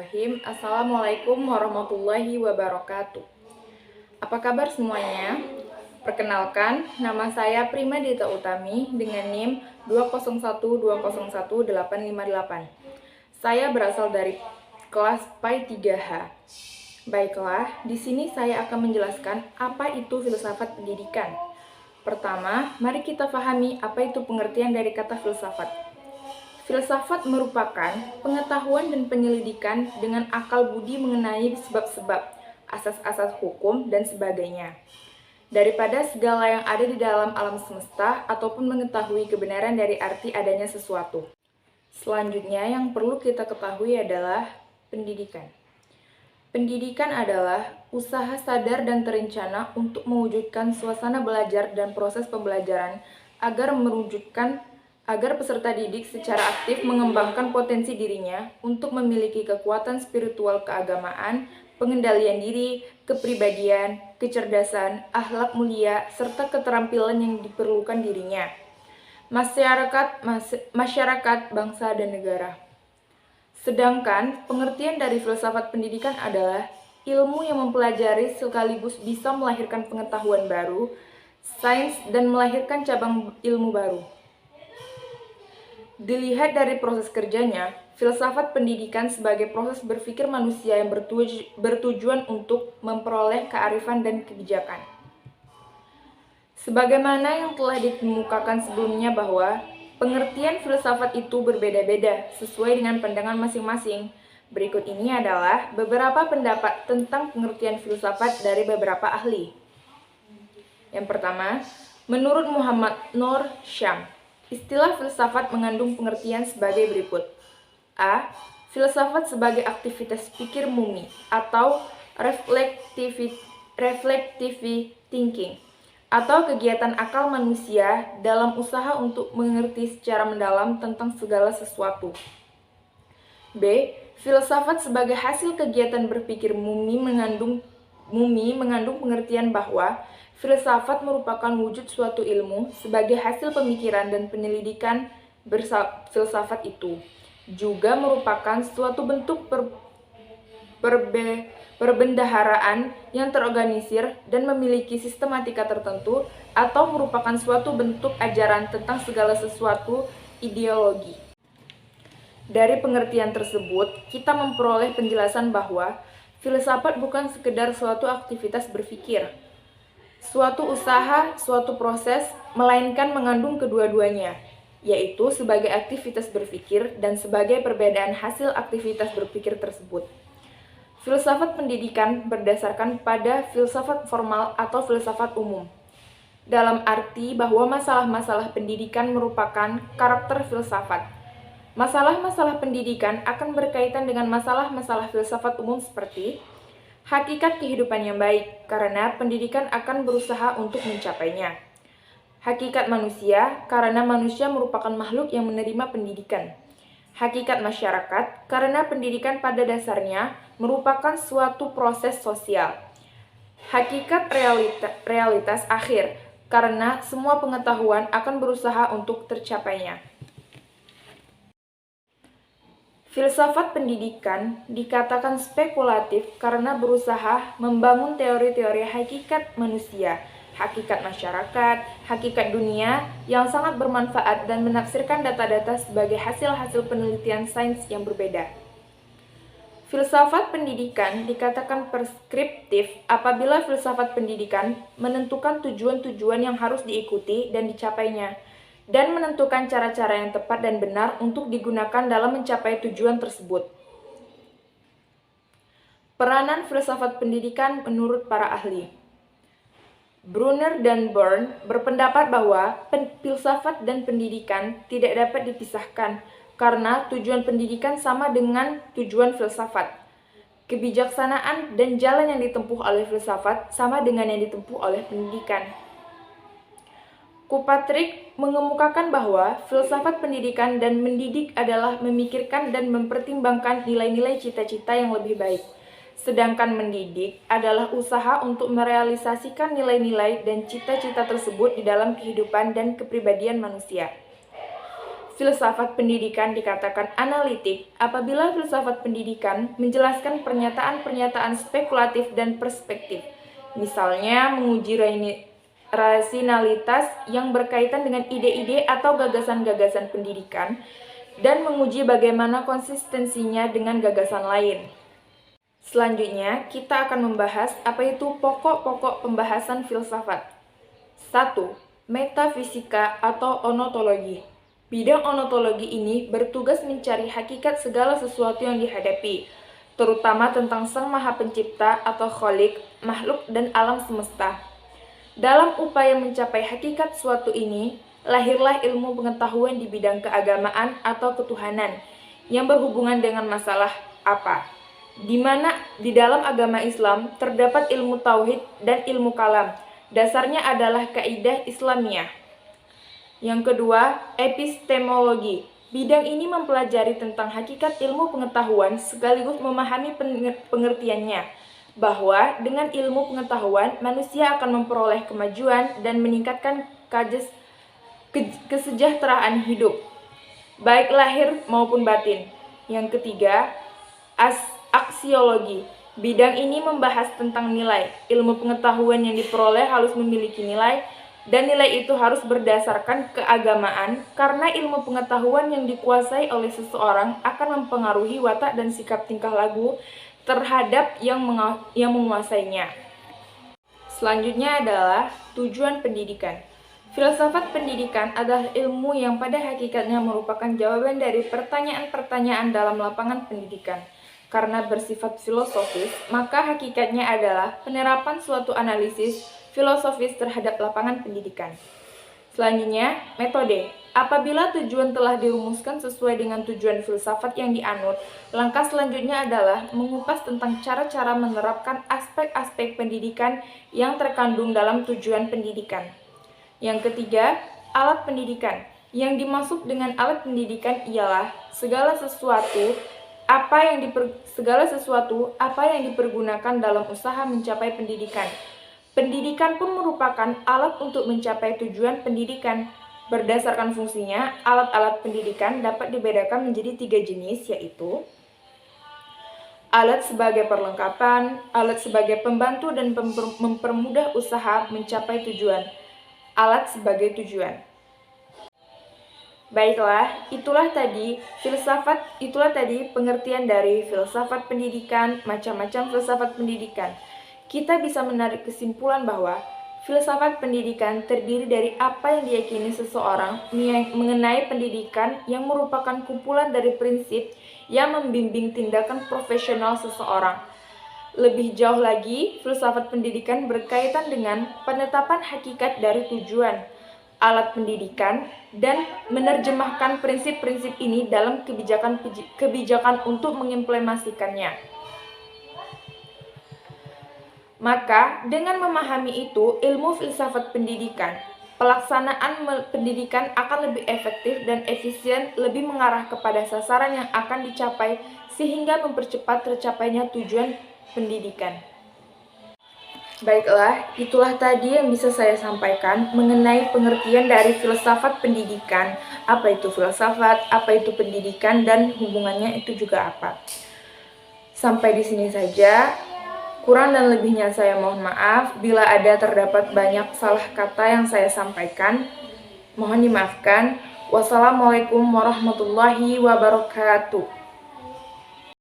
Bismillahirrahmanirrahim. Assalamualaikum warahmatullahi wabarakatuh. Apa kabar semuanya? Perkenalkan, nama saya Prima Dita Utami dengan NIM 201201858. Saya berasal dari kelas PAI 3H. Baiklah, di sini saya akan menjelaskan apa itu filsafat pendidikan. Pertama, mari kita pahami apa itu pengertian dari kata filsafat. Filsafat merupakan pengetahuan dan penyelidikan dengan akal budi mengenai sebab-sebab, asas-asas hukum, dan sebagainya. Daripada segala yang ada di dalam alam semesta ataupun mengetahui kebenaran dari arti adanya sesuatu. Selanjutnya yang perlu kita ketahui adalah pendidikan. Pendidikan adalah usaha sadar dan terencana untuk mewujudkan suasana belajar dan proses pembelajaran agar peserta didik secara aktif mengembangkan potensi dirinya untuk memiliki kekuatan spiritual keagamaan, pengendalian diri, kepribadian, kecerdasan, akhlak mulia, serta keterampilan yang diperlukan dirinya, masyarakat, bangsa, dan negara. Sedangkan pengertian dari filsafat pendidikan adalah ilmu yang mempelajari sekaligus bisa melahirkan pengetahuan baru, sains, dan melahirkan cabang ilmu baru. Dilihat dari proses kerjanya, filsafat pendidikan sebagai proses berpikir manusia yang bertujuan untuk memperoleh kearifan dan kebijakan. Sebagaimana yang telah dikemukakan sebelumnya bahwa pengertian filsafat itu berbeda-beda sesuai dengan pandangan masing-masing. Berikut ini adalah beberapa pendapat tentang pengertian filsafat dari beberapa ahli. Yang pertama, menurut Muhammad Nur Syam, istilah filsafat mengandung pengertian sebagai berikut. A. Filsafat sebagai aktivitas pikir murni atau reflective thinking atau kegiatan akal manusia dalam usaha untuk mengerti secara mendalam tentang segala sesuatu. B. Filsafat sebagai hasil kegiatan berpikir murni mengandung pengertian bahwa filsafat merupakan wujud suatu ilmu sebagai hasil pemikiran dan penyelidikan filsafat itu. Juga merupakan suatu bentuk perbendaharaan yang terorganisir dan memiliki sistematika tertentu atau merupakan suatu bentuk ajaran tentang segala sesuatu ideologi. Dari pengertian tersebut, kita memperoleh penjelasan bahwa filsafat bukan sekedar suatu aktivitas berpikir, suatu usaha, suatu proses, melainkan mengandung kedua-duanya, yaitu sebagai aktivitas berpikir dan sebagai perbedaan hasil aktivitas berpikir tersebut. Filsafat pendidikan berdasarkan pada filsafat formal atau filsafat umum, dalam arti bahwa masalah-masalah pendidikan merupakan karakter filsafat. Masalah-masalah pendidikan akan berkaitan dengan masalah-masalah filsafat umum seperti hakikat kehidupan yang baik, karena pendidikan akan berusaha untuk mencapainya. Hakikat manusia, karena manusia merupakan makhluk yang menerima pendidikan. Hakikat masyarakat, karena pendidikan pada dasarnya merupakan suatu proses sosial. Hakikat realitas akhir, karena semua pengetahuan akan berusaha untuk tercapainya. Filsafat pendidikan dikatakan spekulatif karena berusaha membangun teori-teori hakikat manusia, hakikat masyarakat, hakikat dunia yang sangat bermanfaat dan menafsirkan data-data sebagai hasil-hasil penelitian sains yang berbeda. Filsafat pendidikan dikatakan preskriptif apabila filsafat pendidikan menentukan tujuan-tujuan yang harus diikuti dan dicapainya, dan menentukan cara-cara yang tepat dan benar untuk digunakan dalam mencapai tujuan tersebut. Peranan filsafat pendidikan menurut para ahli. Brunner dan Byrne berpendapat bahwa filsafat dan pendidikan tidak dapat dipisahkan karena tujuan pendidikan sama dengan tujuan filsafat. Kebijaksanaan dan jalan yang ditempuh oleh filsafat sama dengan yang ditempuh oleh pendidikan. Kirkpatrick mengemukakan bahwa filsafat pendidikan dan mendidik adalah memikirkan dan mempertimbangkan nilai-nilai cita-cita yang lebih baik. Sedangkan mendidik adalah usaha untuk merealisasikan nilai-nilai dan cita-cita tersebut di dalam kehidupan dan kepribadian manusia. filsafat pendidikan dikatakan analitik apabila filsafat pendidikan menjelaskan pernyataan-pernyataan spekulatif dan perspektif. Misalnya, menguji rasionalitas yang berkaitan dengan ide-ide atau gagasan-gagasan pendidikan dan menguji bagaimana konsistensinya dengan gagasan lain. Selanjutnya, kita akan membahas apa itu pokok-pokok pembahasan filsafat. 1. Metafisika atau onotologi. Bidang onotologi ini bertugas mencari hakikat segala sesuatu yang dihadapi, terutama tentang Sang Maha Pencipta atau Khalik, makhluk dan alam semesta. Dalam upaya mencapai hakikat suatu ini, lahirlah ilmu pengetahuan di bidang keagamaan atau ketuhanan yang berhubungan dengan masalah apa. Di mana di dalam agama Islam terdapat ilmu tauhid dan ilmu kalam. Dasarnya adalah kaidah Islamiyah. Yang kedua, epistemologi. Bidang ini mempelajari tentang hakikat ilmu pengetahuan sekaligus memahami pengertiannya, bahwa dengan ilmu pengetahuan manusia akan memperoleh kemajuan dan meningkatkan kesejahteraan hidup, baik lahir maupun batin. Yang ketiga, aksiologi. Bidang ini membahas tentang nilai. Ilmu pengetahuan yang diperoleh harus memiliki nilai, dan nilai itu harus berdasarkan keagamaan, karena ilmu pengetahuan yang dikuasai oleh seseorang akan mempengaruhi watak dan sikap tingkah laku terhadap yang menguasainya. Selanjutnya adalah tujuan pendidikan. Filsafat pendidikan adalah ilmu yang pada hakikatnya merupakan jawaban dari pertanyaan-pertanyaan dalam lapangan pendidikan. Karena bersifat filosofis, maka hakikatnya adalah penerapan suatu analisis filosofis terhadap lapangan pendidikan. Selanjutnya, metode. Apabila tujuan telah dirumuskan sesuai dengan tujuan filsafat yang dianut, langkah selanjutnya adalah mengupas tentang cara-cara menerapkan aspek-aspek pendidikan yang terkandung dalam tujuan pendidikan. Yang ketiga, alat pendidikan. Yang dimaksud dengan alat pendidikan ialah segala sesuatu apa yang dipergunakan dalam usaha mencapai pendidikan. Pendidikan pun merupakan alat untuk mencapai tujuan pendidikan. Berdasarkan fungsinya, alat-alat pendidikan dapat dibedakan menjadi 3 jenis, yaitu alat sebagai perlengkapan, alat sebagai pembantu dan mempermudah usaha mencapai tujuan, alat sebagai tujuan. Baiklah, itulah tadi pengertian dari filsafat pendidikan, macam-macam filsafat pendidikan. Kita bisa menarik kesimpulan bahwa filsafat pendidikan terdiri dari apa yang diyakini seseorang mengenai pendidikan yang merupakan kumpulan dari prinsip yang membimbing tindakan profesional seseorang. Lebih jauh lagi, filsafat pendidikan berkaitan dengan penetapan hakikat dari tujuan, alat pendidikan, dan menerjemahkan prinsip-prinsip ini dalam kebijakan untuk mengimplementasikannya. Maka, dengan memahami itu, ilmu filsafat pendidikan, pelaksanaan pendidikan akan lebih efektif dan efisien, lebih mengarah kepada sasaran yang akan dicapai, sehingga mempercepat tercapainya tujuan pendidikan. Baiklah, itulah tadi yang bisa saya sampaikan mengenai pengertian dari filsafat pendidikan. Apa itu filsafat, apa itu pendidikan, dan hubungannya itu juga apa. Sampai di sini saja. Kurang dan lebihnya saya mohon maaf bila ada terdapat banyak salah kata yang saya sampaikan. Mohon dimaafkan. Wassalamualaikum warahmatullahi wabarakatuh.